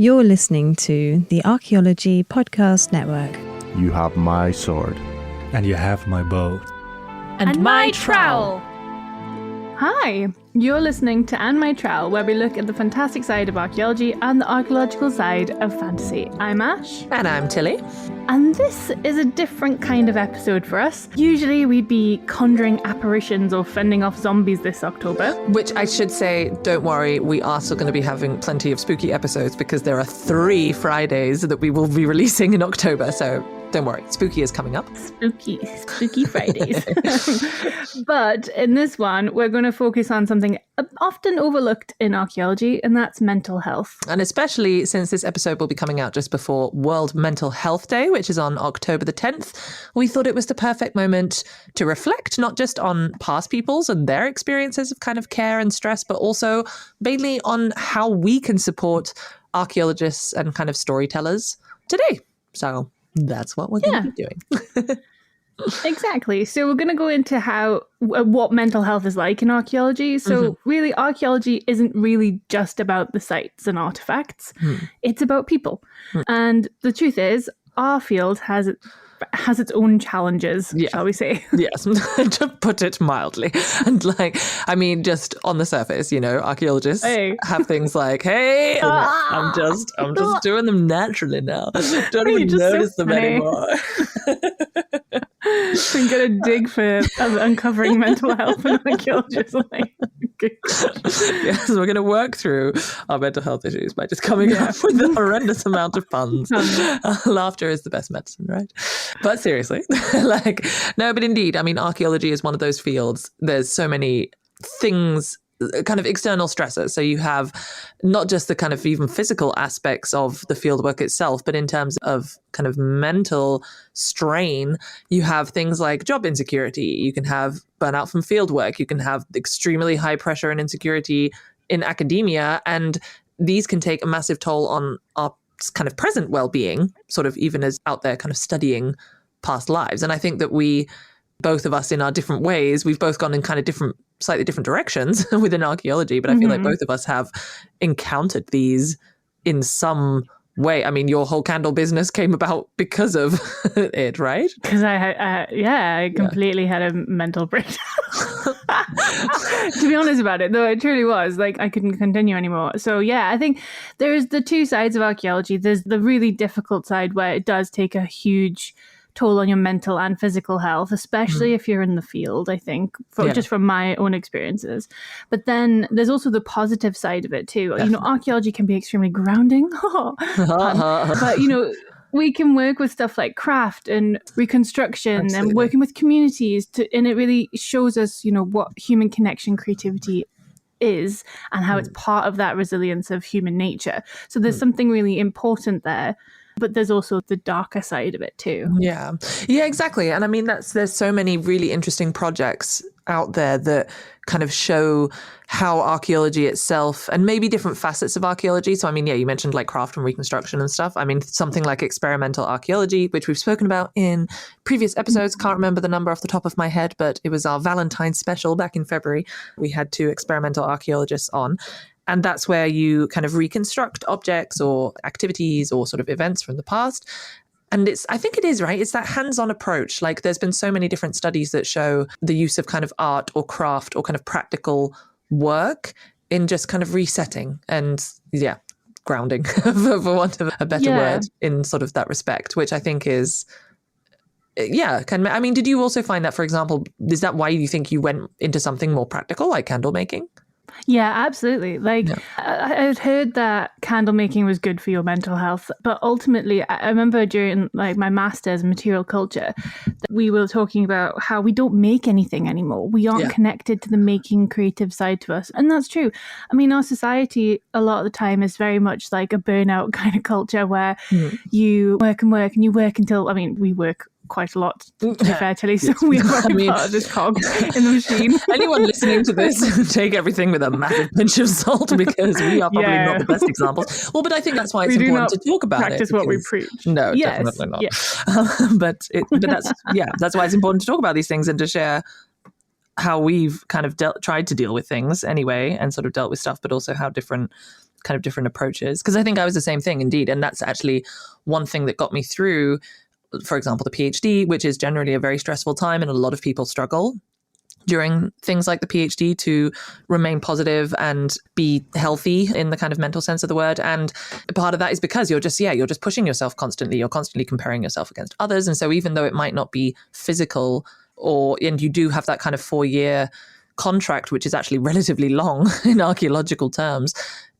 You're listening to the Archaeology Podcast Network. You have my sword. And you have my bow. And my trowel. Hi, you're listening to And My Trowel, where we look at the fantastic side of archaeology and the archaeological side of fantasy. I'm Ash. And I'm Tilly. And this is a different kind of episode for us. Usually we'd be conjuring apparitions or fending off zombies this October. Which I should say, don't worry, we are still going to be having plenty of spooky episodes because there are 3 Fridays that we will be releasing in October, so don't worry, spooky is coming up. Spooky Fridays. But in this one, we're going to focus on something often overlooked in archaeology, and that's mental health. And especially since this episode will be coming out just before World Mental Health Day, which is on October the 10th, we thought it was the perfect moment to reflect not just on past peoples and their experiences of kind of care and stress, but also mainly on how we can support archaeologists and kind of storytellers today. So that's what we're going to be doing. Exactly. So we're going to go into what mental health is like in archaeology. So really, archaeology isn't really just about the sites and artifacts. It's about people. And the truth is, our field has its own challenges, shall we say? Yes, to put it mildly. And just on the surface, archaeologists have things like, hey, I'm just doing them naturally now. Don't even notice them anymore. We're going to dig for uncovering mental health in archaeologists. Yes, we're going to work through our mental health issues by just coming up with a horrendous amount of puns. Laughter is the best medicine, right? But seriously, no, but indeed, archaeology is one of those fields. There's so many things, kind of external stressors. So you have not just the kind of even physical aspects of the fieldwork itself, but in terms of kind of mental strain, you have things like job insecurity. You can have burnout from fieldwork. You can have extremely high pressure and insecurity in academia. And these can take a massive toll on our kind of present well-being, sort of even as out there kind of studying past lives. And I think that both of us in our different ways, we've both gone in kind of slightly different directions within archaeology, but I feel like both of us have encountered these in some way. Your whole candle business came about because of it, right? Because I completely had a mental breakdown. To be honest about it, though, it truly was. I couldn't continue anymore. So I think there's the two sides of archaeology. There's the really difficult side where it does take a huge toll on your mental and physical health, especially if you're in the field, I think, just from my own experiences. But then there's also the positive side of it too. Definitely. Archaeology can be extremely grounding. But, we can work with stuff like craft and reconstruction and working with communities and it really shows us, what human connection creativity is and how it's part of that resilience of human nature. So there's something really important there. But there's also the darker side of it too. Yeah, exactly. And there's so many really interesting projects out there that kind of show how archaeology itself and maybe different facets of archaeology. So, you mentioned like craft and reconstruction and stuff. Something like experimental archaeology, which we've spoken about in previous episodes. Can't remember the number off the top of my head, but it was our Valentine's special back in February. We had 2 experimental archaeologists on. And that's where you kind of reconstruct objects or activities or sort of events from the past. And I think it is, right? It's that hands-on approach. There's been so many different studies that show the use of kind of art or craft or kind of practical work in just kind of resetting and, grounding, for want of a better word, in sort of that respect, which I think is, did you also find that, for example, is that why you think you went into something more practical like candle making? Yeah, absolutely. I had heard that candle making was good for your mental health, but ultimately, I remember during my master's in material culture, that we were talking about how we don't make anything anymore. We aren't connected to the making creative side to us. And that's true. Our society a lot of the time is very much like a burnout kind of culture where you work and work and you work until, we work quite a lot, to be fair, Tilly, so we are very part of this cog in the machine. Anyone listening to this, take everything with a massive pinch of salt because we are probably not the best examples. Well, but I think that's why it's important to talk about practice what we preach. No, definitely not. But that's why it's important to talk about these things and to share how we've kind of tried to deal with things anyway and sort of dealt with stuff, but also how different kind of different approaches. Because I think I was the same thing indeed. And that's actually one thing that got me through, for example, the PhD, which is generally a very stressful time and a lot of people struggle during things like the PhD to remain positive and be healthy in the kind of mental sense of the word. And part of that is because you're just pushing yourself constantly. You're constantly comparing yourself against others. And so even though it might not be physical and you do have that kind of 4-year contract, which is actually relatively long in archaeological terms,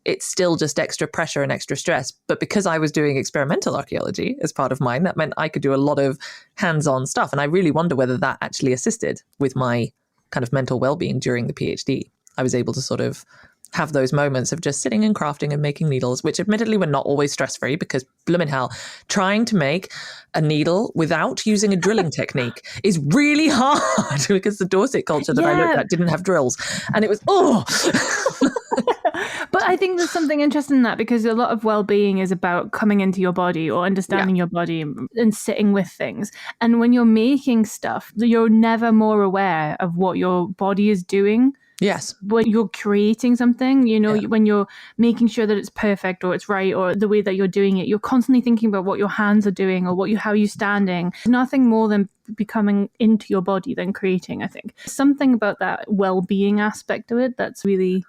it's still just extra pressure and extra stress. But because I was doing experimental archaeology as part of mine, that meant I could do a lot of hands-on stuff. And I really wonder whether that actually assisted with my kind of mental well-being during the PhD. I was able to sort of have those moments of just sitting and crafting and making needles, which admittedly were not always stress-free because blimmin' hell, trying to make a needle without using a drilling technique is really hard because the Dorset culture that I looked at didn't have drills. And it was, But I think there's something interesting in that because a lot of well-being is about coming into your body or understanding your body and sitting with things. And when you're making stuff, you're never more aware of what your body is doing. Yes. When you're creating something, when you're making sure that it's perfect or it's right or the way that you're doing it, you're constantly thinking about what your hands are doing or how you're standing. Nothing more than becoming into your body than creating, I think. Something about that well-being aspect of it that's really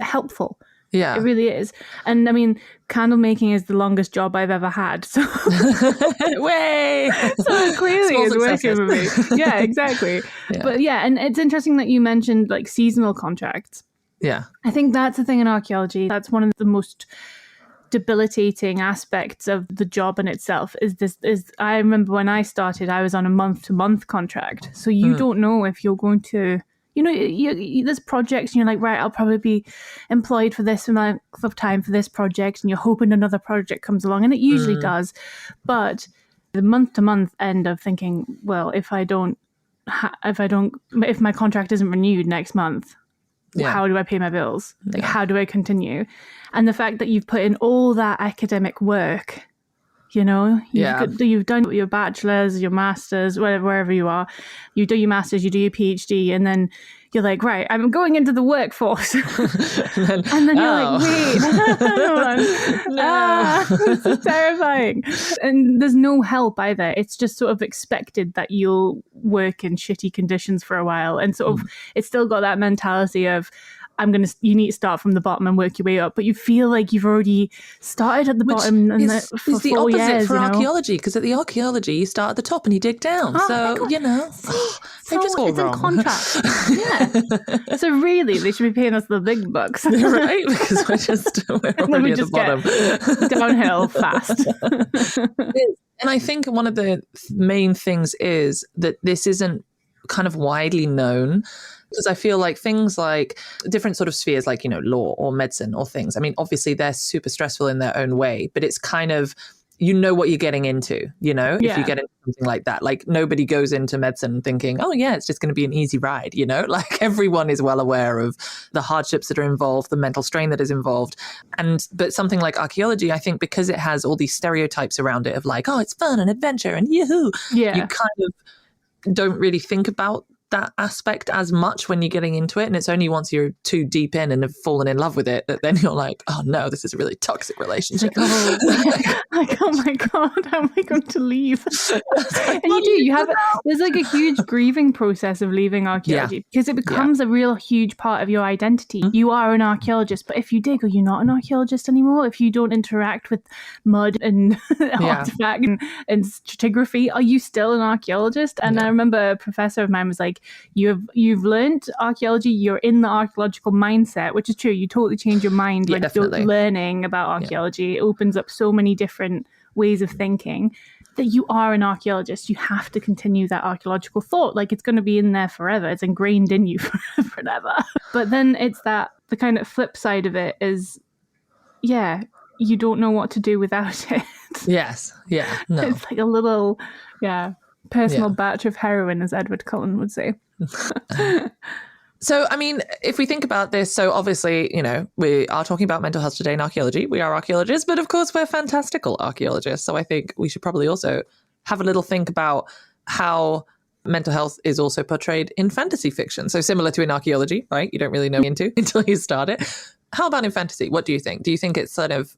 helpful. Yeah, it really is. And I mean, candle making is the longest job I've ever had. So, way. So clearly it's working for me. Yeah, exactly. Yeah. But and it's interesting that you mentioned like seasonal contracts. Yeah, I think that's the thing in archaeology. That's one of the most debilitating aspects of the job in itself. I remember when I started, I was on a month-to-month contract. So you don't know if you're going to. There's projects and you're like, right, I'll probably be employed for this amount of time for this project, and you're hoping another project comes along, and it usually does. But the month-to-month end of thinking, well, if my contract isn't renewed next month, how do I pay my bills? Like, how do I continue? And the fact that you've put in all that academic work, you've done your bachelor's, your master's, wherever you are, you do your master's, you do your PhD, and then you're like, right, I'm going into the workforce. and then you're like, wait, this is terrifying. And there's no help either. It's just sort of expected that you'll work in shitty conditions for a while. And sort of, it's still got that mentality of, you need to start from the bottom and work your way up, but you feel like you've already started at the bottom. And it's the opposite for archaeology, because at the archaeology you start at the top and you dig down. They just go wrong. In contract. Yeah. So really, they should be paying us the big bucks, right? Because we're already at the bottom, downhill fast. And I think one of the main things is that this isn't kind of widely known. Because I feel like things like different sort of spheres, like, law or medicine or things. I mean, obviously they're super stressful in their own way, but it's kind of, what you're getting into, if you get into something like that. Like nobody goes into medicine thinking, oh yeah, it's just going to be an easy ride, like everyone is well aware of the hardships that are involved, the mental strain that is involved. But something like archaeology, I think because it has all these stereotypes around it of like, oh, it's fun and adventure and yoo-hoo. Yeah. You kind of don't really think about that aspect as much when you're getting into it, and it's only once you're too deep in and have fallen in love with it that then you're like, oh no, this is a really toxic relationship. Oh my god, how am I going to leave? And you have there's like a huge grieving process of leaving archaeology because it becomes a real huge part of your identity. You are an archaeologist, but if you dig, are you not an archaeologist anymore? If you don't interact with mud and artifact and stratigraphy, are you still an archaeologist? And I remember a professor of mine was like, you've learned archaeology, you're in the archaeological mindset, which is true. You totally change your mind when you're learning about archaeology. It opens up so many different ways of thinking that you are an archaeologist. You have to continue that archaeological thought. Like, it's going to be in there forever. It's ingrained in you forever. But then it's the kind of flip side of it is, you don't know what to do without it. Yes. Yeah. No. It's like a little, personal batch of heroin, as Edward Cullen would say. So, I mean, if we think about this, so obviously, we are talking about mental health today in archaeology. We are archaeologists, but of course we're fantastical archaeologists. So I think we should probably also have a little think about how mental health is also portrayed in fantasy fiction. So similar to in archaeology, right? You don't really know into until you start it. how about in fantasy? What do you think? Do you think it's sort of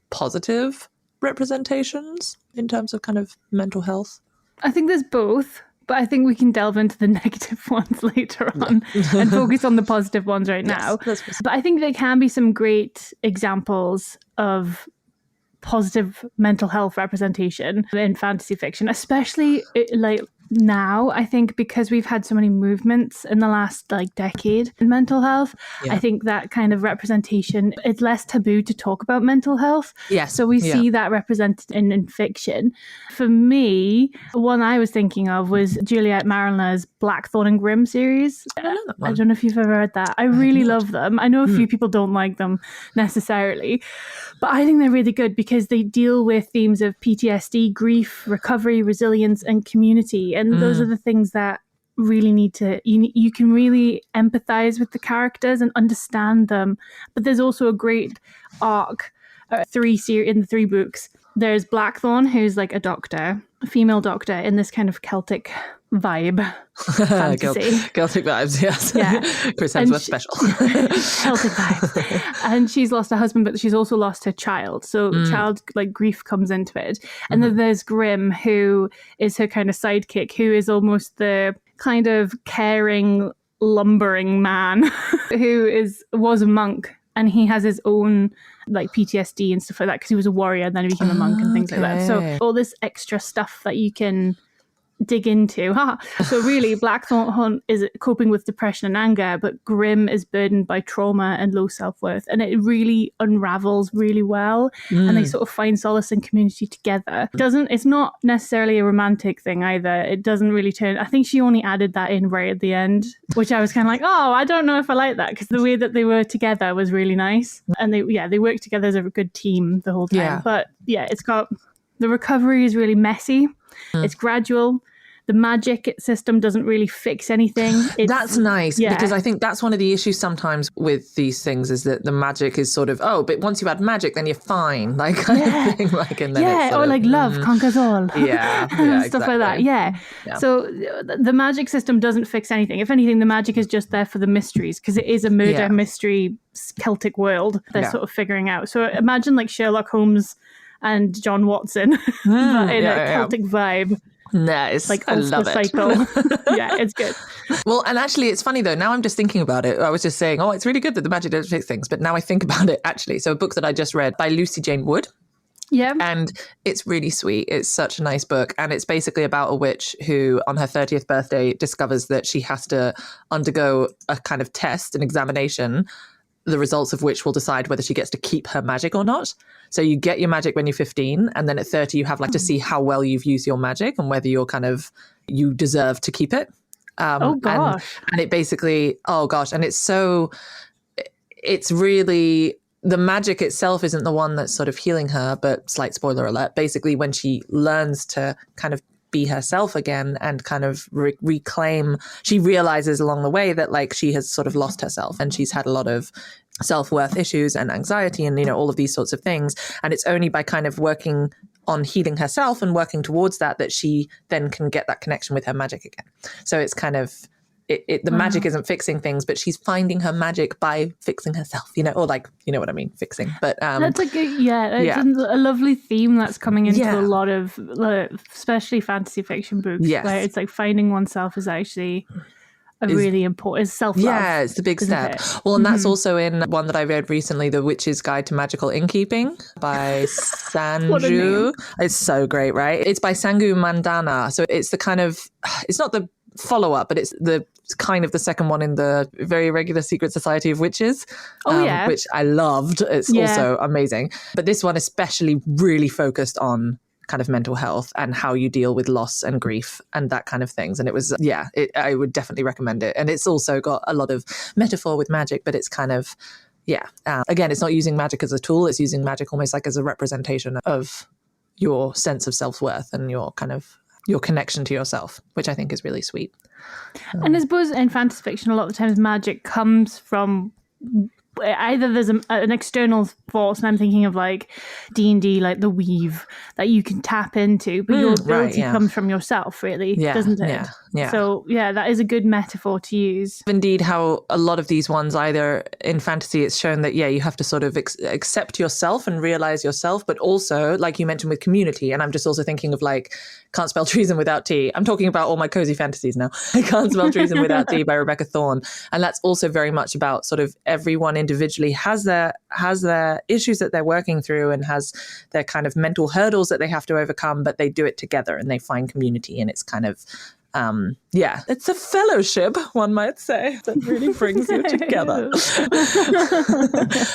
positive representations in terms of kind of mental health? I think there's both, but I think we can delve into the negative ones later on and focus on the positive ones right now. But I think there can be some great examples of positive mental health representation in fantasy fiction, especially like now, I think, because we've had so many movements in the last like decade in mental health. I think that kind of representation, it's less taboo to talk about mental health. So we see that represented in fiction. For me, one I was thinking of was Juliet Marillier's Blackthorn and Grimm series. I don't know if you've ever read that. I really love them. I know a few people don't like them necessarily, but I think they're really good because they deal with themes of PTSD, grief, recovery, resilience, and community. And those are the things that really need to, you can really empathize with the characters and understand them. But there's also a great arc, in the 3 books. There's Blackthorn, who's like a doctor, a female doctor in this kind of Celtic vibe fantasy. Celtic vibes, yes. Yeah. Chris Hemsworth special. Celtic vibes. And she's lost her husband, but she's also lost her child. So child like grief comes into it. And then there's Grimm, who is her kind of sidekick, who is almost the kind of caring, lumbering man who was a monk. And he has his own like PTSD and stuff like that because he was a warrior and then he became a monk and things like that. So all this extra stuff that you can dig into. So really, Blackthorn is coping with depression and anger, but Grimm is burdened by trauma and low self-worth. And it really unravels really well. And they sort of find solace and community together. It's not necessarily a romantic thing either. It doesn't really turn. I think she only added that in right at the end, which I was kind of like, oh, I don't know if I like that, because the way that they were together was really nice. And they worked together as a good team the whole time. Yeah. But yeah, the recovery is really messy. It's gradual. The magic system doesn't really fix anything. That's nice, because I think that's one of the issues sometimes with these things is that the magic is sort of, but once you add magic, then you're fine, like kind of thing. Like, and then or like love conquers all. Stuff exactly. Like that. Yeah. So the magic system doesn't fix anything. If anything, the magic is just there for the mysteries, because it is a murder mystery Celtic world they're sort of figuring out. So imagine like Sherlock Holmes and John Watson, but in a Celtic vibe. Nice. Like I love it. Yeah, it's good. Well, and actually it's funny though, now I'm just thinking about it. I was just saying, it's really good that the magic doesn't fix things. But now I think about it actually. So a book that I just read by Lucy Jane Wood. Yeah. And it's really sweet. It's such a nice book. And it's basically about a witch who on her 30th birthday discovers that she has to undergo a kind of test, an examination, the results of which will decide whether she gets to keep her magic or not. So you get your magic when you're 15, and then at 30 you have like to see how well you've used your magic and whether you deserve to keep it. And it basically, and it's really, the magic itself isn't the one that's sort of healing her, but slight spoiler alert, basically when she learns to kind of be herself again and kind of reclaim, she realizes along the way that like she has sort of lost herself and she's had a lot of self-worth issues and anxiety and all of these sorts of things, and it's only by kind of working on healing herself and working towards that she then can get that connection with her magic again. So it's kind of the magic isn't fixing things, but she's finding her magic by fixing herself, or like, you know what I mean, fixing. But that's like a lovely theme that's coming into a lot of, especially fantasy fiction books, where it's like finding oneself is actually really important. Self-love. Yeah, it's the big step. Well, and that's also in one that I read recently, The Witch's Guide to Magical Innkeeping by Sangu. It's so great, right? It's by Sangu Mandanna. So it's the kind of, it's not the follow-up, but it's the kind of the second one in the Very Irregular Secret Society of Witches, which I loved. It's also amazing. But this one especially really focused on kind of mental health and how you deal with loss and grief and that kind of things. And it was, I would definitely recommend it. And it's also got a lot of metaphor with magic, but it's kind of, again, it's not using magic as a tool. It's using magic almost like as a representation of your sense of self-worth and your kind of your connection to yourself, which I think is really sweet. And I suppose in fantasy fiction, a lot of the times magic comes from either there's an external force, and I'm thinking of like D&D, like the weave that you can tap into, but your ability comes from yourself, really, doesn't it? Yeah. So that is a good metaphor to use. Indeed, how a lot of these ones, either in fantasy, it's shown that, you have to sort of accept yourself and realize yourself, but also, like you mentioned with community, and I'm just also thinking of like, Can't Spell Treason Without Tea. I'm talking about all my cozy fantasies now. I Can't Spell Treason Without Tea by Rebecca Thorne. And that's also very much about sort of everyone individually has their issues that they're working through and has their kind of mental hurdles that they have to overcome, but they do it together and they find community, and it's kind of it's a fellowship, one might say, that really brings you together.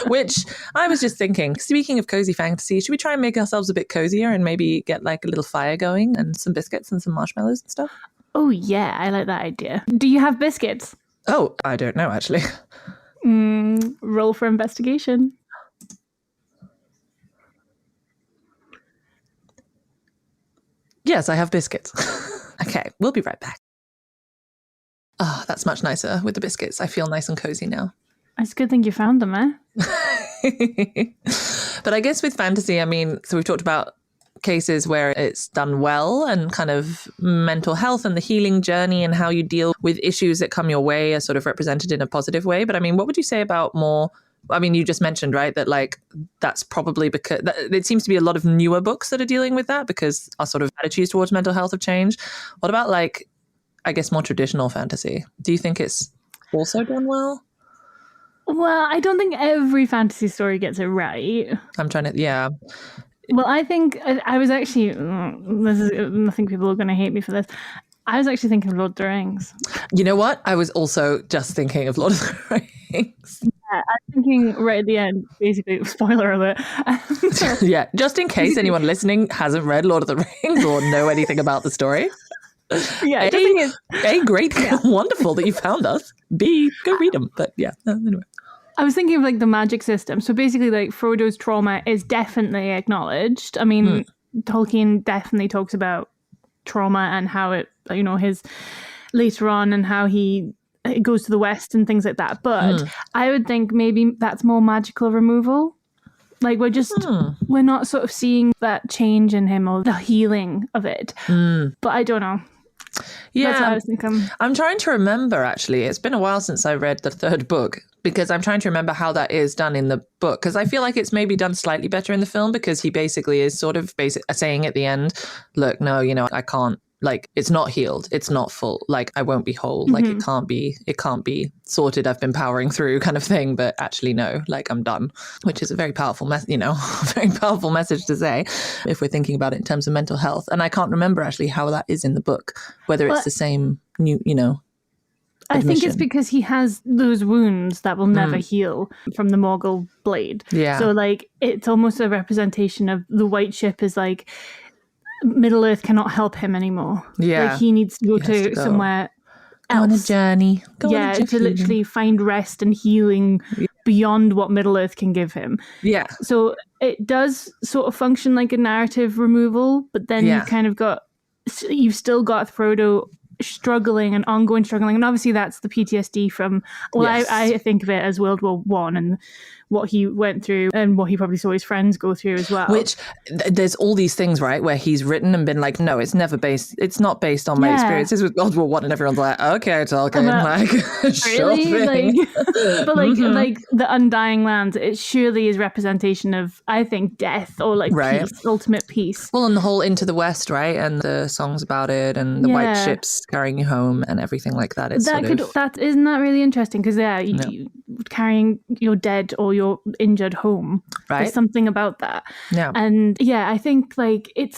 Which I was just thinking, speaking of cozy fantasy, should we try and make ourselves a bit cozier and maybe get like a little fire going and some biscuits and some marshmallows and stuff? Oh yeah, I like that idea. Do you have biscuits? Oh, I don't know, actually. Roll for investigation. Yes, I have biscuits. Okay, we'll be right back. Oh, that's much nicer with the biscuits. I feel nice and cozy now. It's a good thing you found them, eh? But I guess with fantasy, I mean, so we've talked about cases where it's done well and kind of mental health and the healing journey and how you deal with issues that come your way are sort of represented in a positive way. But I mean, what would you say about more... I mean, you just mentioned, right, that like that's probably because it seems to be a lot of newer books that are dealing with that because our sort of attitudes towards mental health have changed. What about like, I guess, more traditional fantasy? Do you think it's also done well? Well, I don't think every fantasy story gets it right. I'm trying to, yeah. Well, I think I was actually, I think people are going to hate me for this. I was actually thinking of Lord of the Rings. You know what? I was also just thinking of Lord of the Rings. Yeah, I'm thinking right at the end, basically, spoiler alert. Yeah, just in case anyone listening hasn't read Lord of the Rings or know anything about the story. Yeah, great, wonderful that you found us. B, go read them. But yeah, anyway. I was thinking of like the magic system. So basically, like Frodo's trauma is definitely acknowledged. I mean, Tolkien definitely talks about trauma and how it, his later on and how he goes to the West and things like that. But I would think maybe that's more magical removal. Like we're not sort of seeing that change in him or the healing of it. But I don't know. Yeah, that's what I was thinking. I'm trying to remember, actually. It's been a while since I read the third book because I'm trying to remember how that is done in the book, because I feel like it's maybe done slightly better in the film because he basically is sort of saying at the end, look, no, I can't, like, it's not healed. It's not full. Like, I won't be whole. Like, it can't be sorted. I've been powering through kind of thing. But actually, no, like, I'm done, which is a very powerful, very powerful message to say if we're thinking about it in terms of mental health. And I can't remember actually how that is in the book, whether it's the same admission. I think it's because he has those wounds that will never heal from the Morgul blade. Yeah. So, like, it's almost a representation of the white ship is like, Middle Earth cannot help him anymore. Yeah. Like he needs to go somewhere else. On a journey. To literally find rest and healing beyond what Middle Earth can give him. Yeah. So it does sort of function like a narrative removal, but then you've still got Frodo struggling and ongoing struggling. And obviously that's the PTSD from, I think of it as World War I and what he went through and what he probably saw his friends go through as well. Which there's all these things, right, where he's written and been like, no, it's not based on my experiences with World War I, and everyone's like, okay, Tolkien, sure thing. Like the Undying Lands, it surely is representation of, I think, death or like peace, ultimate peace. Well, and the whole Into the West, right, and the songs about it and the white ships carrying you home and everything like that. Isn't that really interesting? Because you carrying your dead or your injured home. Right. There's something about that. Yeah. And I think like it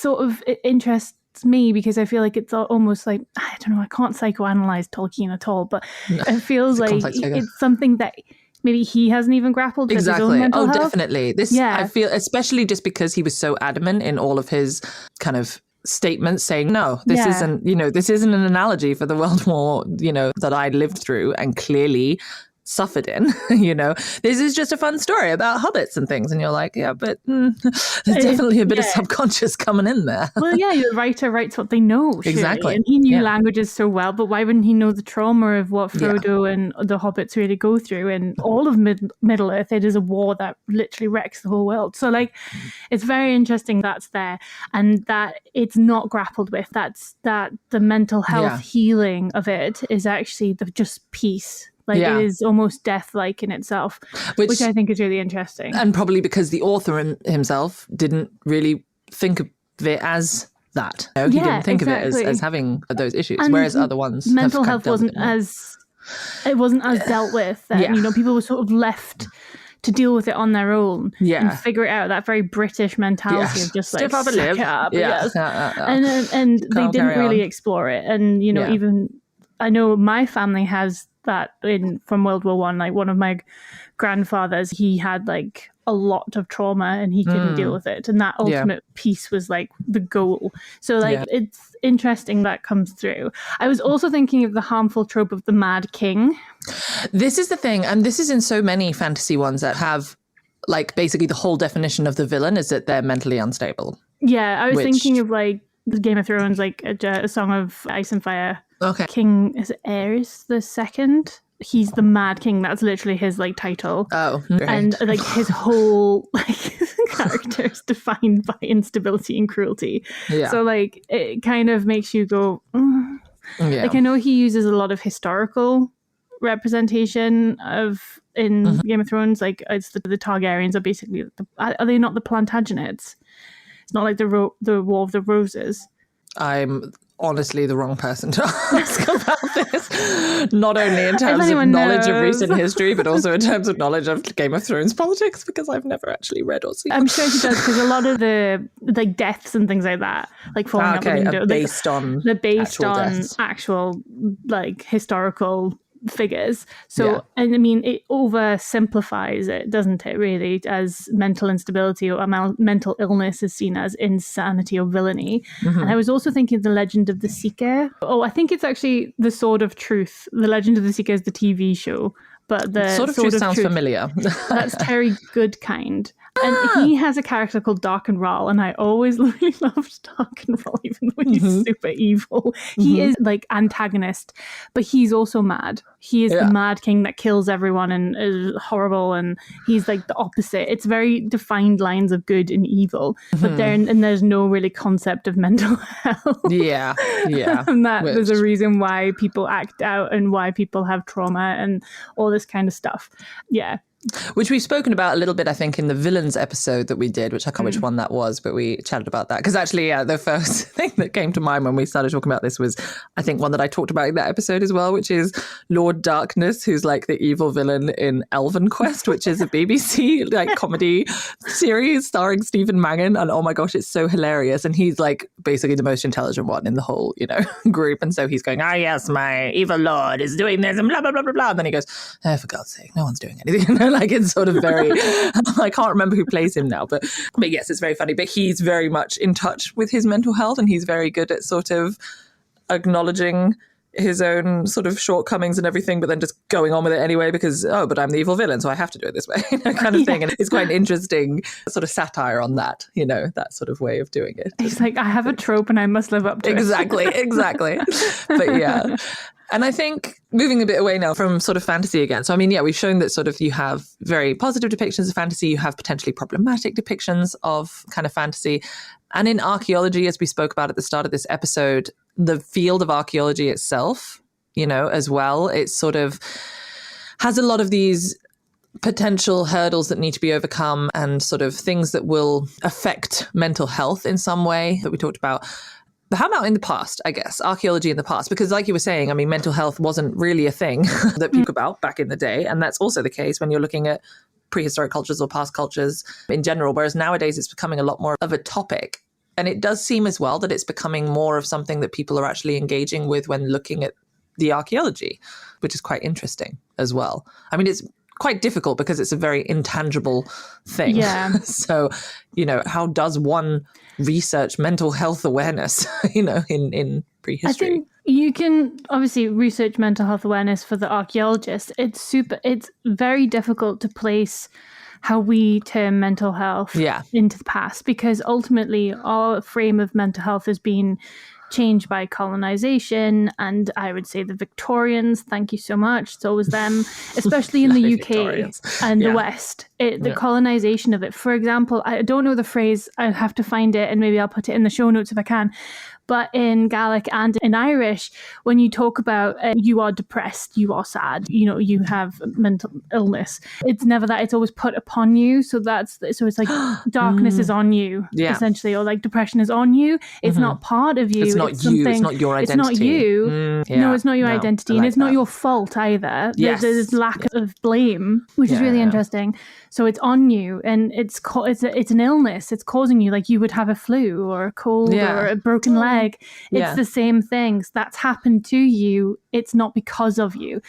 interests me because I feel like it's almost like, I don't know, I can't psychoanalyze Tolkien at all, but it feels like it's something that maybe he hasn't even grappled with his own mental health. Definitely. I feel, especially just because he was so adamant in all of his kind of statements saying, no, this isn't an analogy for the World War, that I lived through. And clearly suffered in. This is just a fun story about hobbits and things, and you're like, yeah, but there's definitely a bit of subconscious coming in there. Well, yeah, the writer writes what they know, surely. Exactly, and he knew languages so well, but why wouldn't he know the trauma of what Frodo and the hobbits really go through? And all of Middle Earth, it is a war that literally wrecks the whole world. So it's very interesting that's there, and that it's not grappled with. That the mental health healing of it is actually just peace. It is almost death-like in itself, which I think is really interesting. And probably because the author himself didn't really think of it as that. He didn't think of it as having those issues, whereas other ones mental health wasn't as dealt with. People were sort of left to deal with it on their own and figure it out. That very British mentality of just stiff up and live. And they didn't really explore it. And even I know my family has that from World War One. One of my grandfathers, he had a lot of trauma and he couldn't deal with it, and that ultimate peace was the goal. So it's interesting that comes through. I was also thinking of the harmful trope of the Mad King. This is the thing, and this is in so many fantasy ones that have basically the whole definition of the villain is that they're mentally unstable. I was thinking of the Game of Thrones, a Song of Ice and Fire. Okay. King, is it Aerys the Second? He's the Mad King. That's literally his title. Oh, great. And his whole character is defined by instability and cruelty. Yeah. So it kind of makes you go. I know he uses a lot of historical representation in Game of Thrones. It's the Targaryens are basically are they not the Plantagenets? It's not like the War of the Roses. I'm honestly the wrong person to ask about this. Not only in terms of knowledge of recent history, but also in terms of knowledge of Game of Thrones politics, because I've never actually read or seen. I'm sure he does, because a lot of the deaths and things like that, falling out the window, are based on actual historical figures. So, and I mean, it oversimplifies it, doesn't it, really, as mental instability or mental illness is seen as insanity or villainy. And I was also thinking of The Legend of the Seeker. I think it's actually The Sword of Truth. The Legend of the Seeker is the TV show, but the Sword of Truth sounds familiar. That's Terry Goodkind. And he has a character called Darkenral, and I always really loved Darkenral, even though he's super evil. He is antagonist, but he's also mad. He is the Mad King that kills everyone and is horrible, and he's the opposite. It's very defined lines of good and evil, but there's no really concept of mental health. Yeah. And there's a reason why people act out and why people have trauma and all this kind of stuff. Yeah. Which we've spoken about a little bit, I think, in the villains episode that we did, which I can't remember which one that was, but we chatted about that. Because actually, the first thing that came to mind when we started talking about this was, I think, one that I talked about in that episode as well, which is Lord Darkness, who's the evil villain in Elven Quest, which is a BBC comedy series starring Stephen Mangan. And oh my gosh, it's so hilarious. And he's basically the most intelligent one in the whole, group. And so he's going, yes, my evil lord is doing this and blah, blah, blah, blah, blah. And then he goes, for God's sake, no one's doing anything. It's sort of very, I can't remember who plays him now, but yes, it's very funny. But he's very much in touch with his mental health, and he's very good at sort of acknowledging his own sort of shortcomings and everything, but then just going on with it anyway because, but I'm the evil villain, so I have to do it this way, kind of thing. And it's quite an interesting sort of satire on that, that sort of way of doing it. It's I have a trope and I must live up to it. Exactly. But yeah. And I think moving a bit away now from sort of fantasy again. So, I mean, we've shown that sort of you have very positive depictions of fantasy. You have potentially problematic depictions of kind of fantasy. And in archaeology, as we spoke about at the start of this episode, the field of archaeology itself, as well, it sort of has a lot of these potential hurdles that need to be overcome and sort of things that will affect mental health in some way that we talked about. But how about in the past, I guess, archaeology in the past? Because like you were saying, I mean, mental health wasn't really a thing that people about back in the day. And that's also the case when you're looking at prehistoric cultures or past cultures in general, whereas nowadays it's becoming a lot more of a topic. And it does seem as well that it's becoming more of something that people are actually engaging with when looking at the archaeology, which is quite interesting as well. I mean, it's quite difficult because it's a very intangible thing. Yeah. So, how does one research mental health awareness, in prehistory? I think You can obviously research mental health awareness for the archaeologists. It's very difficult to place how we term mental health into the past, because ultimately our frame of mental health has been changed by colonization, and I would say the Victorians, thank you so much, it's always them, especially in the UK and the West. The colonization of it. For example, I don't know the phrase, I'll have to find it and maybe I'll put it in the show notes if I can, but in Gaelic and in Irish, when you talk about you are depressed, you are sad, you have mental illness, it's never that, it's always put upon you. So it's like darkness is on you, essentially, or like depression is on you. It's not part of you. It's not you. It's not your identity. It's not you. No, it's not your identity. And it's not your fault either. There's lack of blame, which is really interesting. So it's on you, and it's an illness. It's causing you, like you would have a flu or a cold or a broken leg. It's the same things that's happened to you. It's not because of you.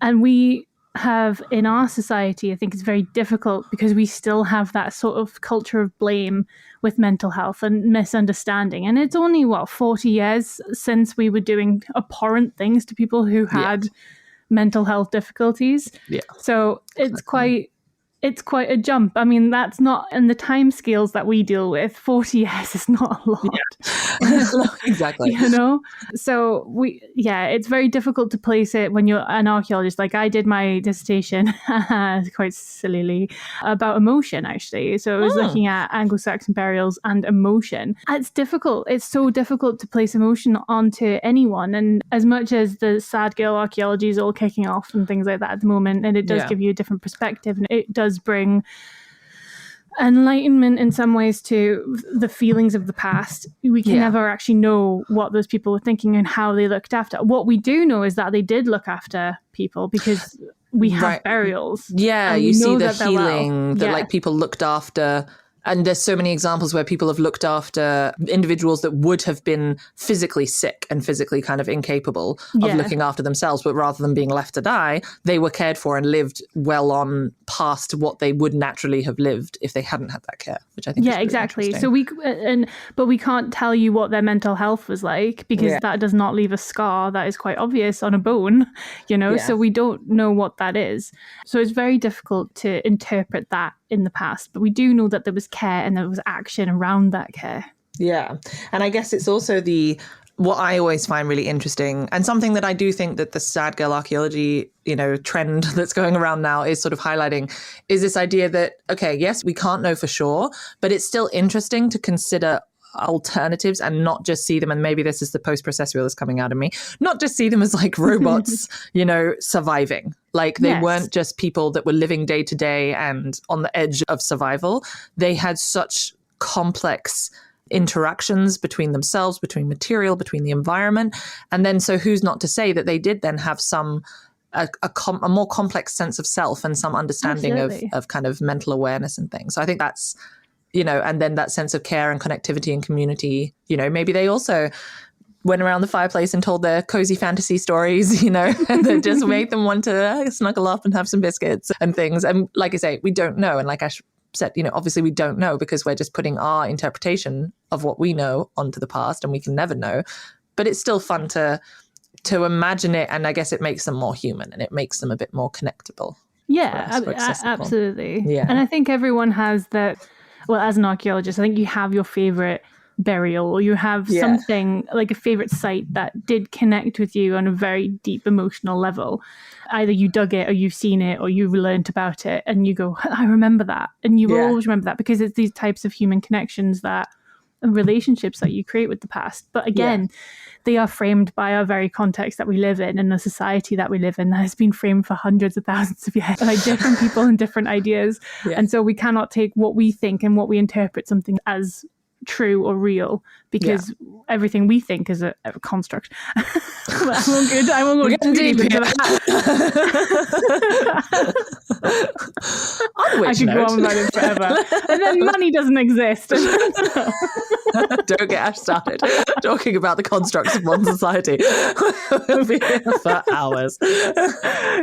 And we have in our society, I think it's very difficult because we still have that sort of culture of blame with mental health and misunderstanding. And it's only 40 years since we were doing abhorrent things to people who had mental health difficulties. So it's quite a jump. I mean, that's not, in the time scales that we deal with, 40 years is not a lot. Exactly. So it's very difficult to place it when you're an archaeologist. Like I did my dissertation quite sillily about emotion, actually. So I was looking at Anglo-Saxon burials and emotion. It's difficult. It's so difficult to place emotion onto anyone. And as much as the sad girl archaeology is all kicking off and things like that at the moment, and it does give you a different perspective, and it does bring enlightenment in some ways to the feelings of the past. We can never actually know what those people were thinking and how they looked after. What we do know is that they did look after people, because we have burials. You see the healing that like people looked after. And there's so many examples where people have looked after individuals that would have been physically sick and physically kind of incapable of looking after themselves. But rather than being left to die, they were cared for and lived well on past what they would naturally have lived if they hadn't had that care, which I think is really exactly. interesting. But we can't tell you what their mental health was like, because that does not leave a scar that is quite obvious on a bone, so we don't know what that is. So it's very difficult to interpret that in the past, but we do know that there was care and there was action around that care. And I guess it's also what I always find really interesting, and something that I do think that the sad girl archaeology trend that's going around now is sort of highlighting, is this idea that, okay, yes, we can't know for sure, but it's still interesting to consider alternatives and not just see them, and maybe this is the post-processual that's coming out of me, not just see them as like robots, surviving. Like they weren't just people that were living day to day and on the edge of survival. They had such complex interactions between themselves, between material, between the environment. And then so who's not to say that they did then have a more complex sense of self and some understanding of kind of mental awareness and things. So I think that's, and then that sense of care and connectivity and community, maybe they also went around the fireplace and told their cozy fantasy stories, and that just made them want to snuggle up and have some biscuits and things. And like I say, we don't know. And like Ash said, obviously we don't know because we're just putting our interpretation of what we know onto the past, and we can never know. But it's still fun to imagine it. And I guess it makes them more human and it makes them a bit more connectable. Yeah, absolutely. Yeah. And I think everyone has that. Well, as an archaeologist, I think you have your favorite burial, or you have something like a favorite site that did connect with you on a very deep emotional level. Either you dug it, or you've seen it, or you've learned about it, and you go, I remember that. And you will always remember that, because it's these types of human connections and relationships that you create with the past. But again, they are framed by our very context that we live in, and the society that we live in that has been framed for hundreds of thousands of years by different people and different ideas. And so we cannot take what we think and what we interpret something as true or real, because everything we think is a construct. I won't go too deep into that. On which I could go on about it forever. And then money doesn't exist. Don't get Ash started talking about the constructs of modern society. We'll be here for hours.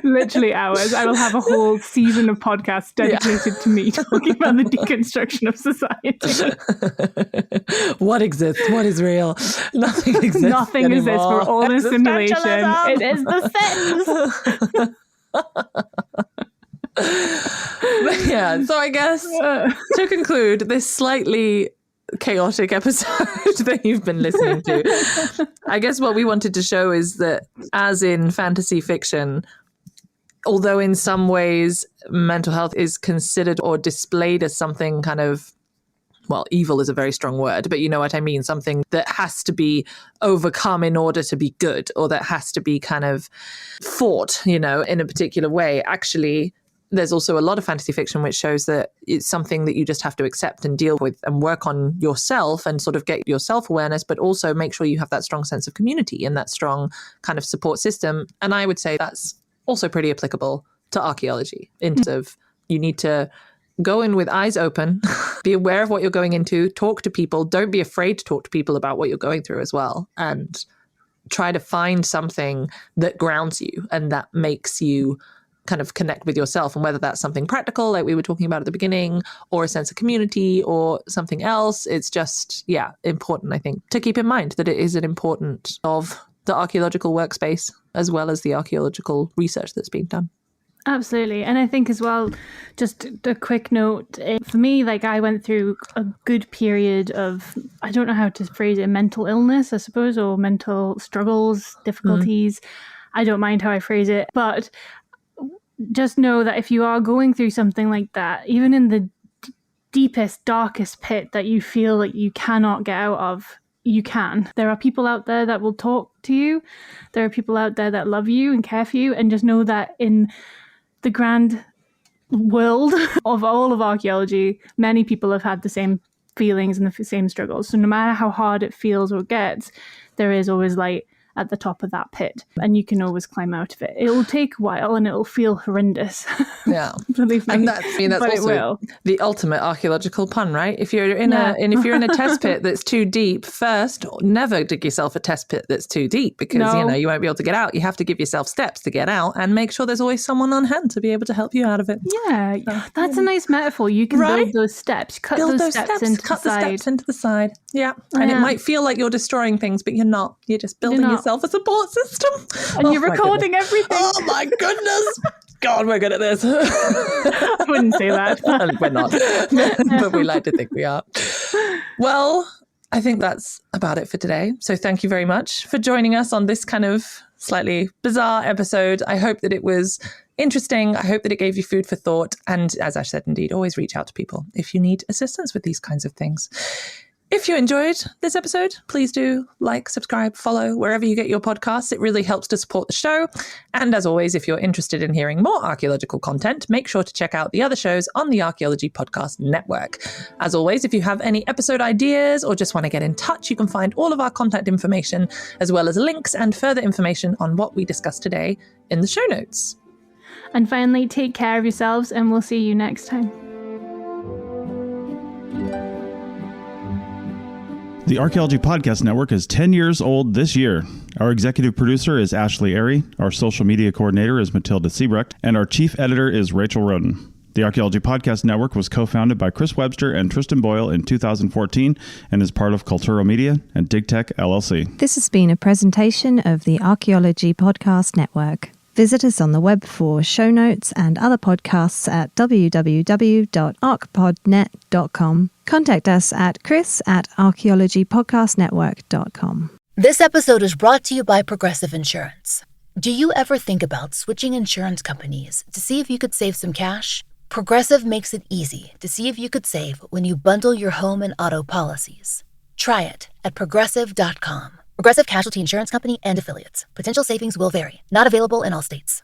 Literally hours. I will have a whole season of podcasts dedicated to me talking about the deconstruction of society. What exists? What is real? Nothing exists. Nothing anymore. exists. We're all in a simulation. It is the sentence. But yeah, so I guess to conclude this slightly chaotic episode that you've been listening to, I guess what we wanted to show is that, as in fantasy fiction, although in some ways mental health is considered or displayed as something kind of, well, evil is a very strong word, but you know what I mean, something that has to be overcome in order to be good, or that has to be kind of fought, in a particular way. Actually, there's also a lot of fantasy fiction which shows that it's something that you just have to accept and deal with and work on yourself and sort of get your self-awareness, but also make sure you have that strong sense of community and that strong kind of support system. And I would say that's also pretty applicable to archaeology in terms of you need to go in with eyes open, be aware of what you're going into, talk to people, don't be afraid to talk to people about what you're going through as well, and try to find something that grounds you and that makes you kind of connect with yourself, and whether that's something practical like we were talking about at the beginning, or a sense of community, or something else. It's just important, I think, to keep in mind that it is an important of the archaeological workspace as well as the archaeological research that's being done. Absolutely. And I think as well, just a quick note, for me, like, I went through a good period of, I don't know how to phrase it, mental illness, I suppose, or mental struggles, difficulties. I don't mind how I phrase it, but just know that if you are going through something like that, even in the deepest, darkest pit that you feel like you cannot get out of, you can. There are people out there that will talk to you. There are people out there that love you and care for you. And just know that in the grand world of all of archaeology, many people have had the same feelings and the same struggles. So no matter how hard it feels or gets, there is always light at the top of that pit, and you can always climb out of it. It will take a while and it will feel horrendous. Yeah. Believe me. And that's also the ultimate archaeological pun, right? If you're in if you're in a test pit that's too deep, first, never dig yourself a test pit that's too deep, because you won't be able to get out. You have to give yourself steps to get out, and make sure there's always someone on hand to be able to help you out of it. Yeah, that's a nice metaphor. You can build those steps, cut those steps into the side. Yeah. And it might feel like you're destroying things, but you're not. You're just building yourself a support system. And you're recording everything. Oh my goodness. God, we're good at this. I wouldn't say that. We're not. But we like to think we are. Well, I think that's about it for today. So thank you very much for joining us on this kind of slightly bizarre episode. I hope that it was interesting. I hope that it gave you food for thought. And as I said, indeed, always reach out to people if you need assistance with these kinds of things. If you enjoyed this episode, please do like, subscribe, follow wherever you get your podcasts. It really helps to support the show. And as always, if you're interested in hearing more archaeological content, make sure to check out the other shows on the Archaeology Podcast Network. As always, if you have any episode ideas or just want to get in touch, you can find all of our contact information, as well as links and further information on what we discussed today in the show notes. And finally, take care of yourselves, and we'll see you next time. The Archaeology Podcast Network is 10 years old this year. Our executive producer is Ashley Airy, our social media coordinator is Matilda Siebrecht, and our chief editor is Rachel Roden. The Archaeology Podcast Network was co-founded by Chris Webster and Tristan Boyle in 2014 and is part of Cultural Media and DigTech LLC. This has been a presentation of the Archaeology Podcast Network. Visit us on the web for show notes and other podcasts at www.archpodnet.com. Contact us at chris@archaeologypodcastnetwork.com. This episode is brought to you by Progressive Insurance. Do you ever think about switching insurance companies to see if you could save some cash? Progressive makes it easy to see if you could save when you bundle your home and auto policies. Try it at Progressive.com. Progressive Casualty Insurance Company and Affiliates. Potential savings will vary. Not available in all states.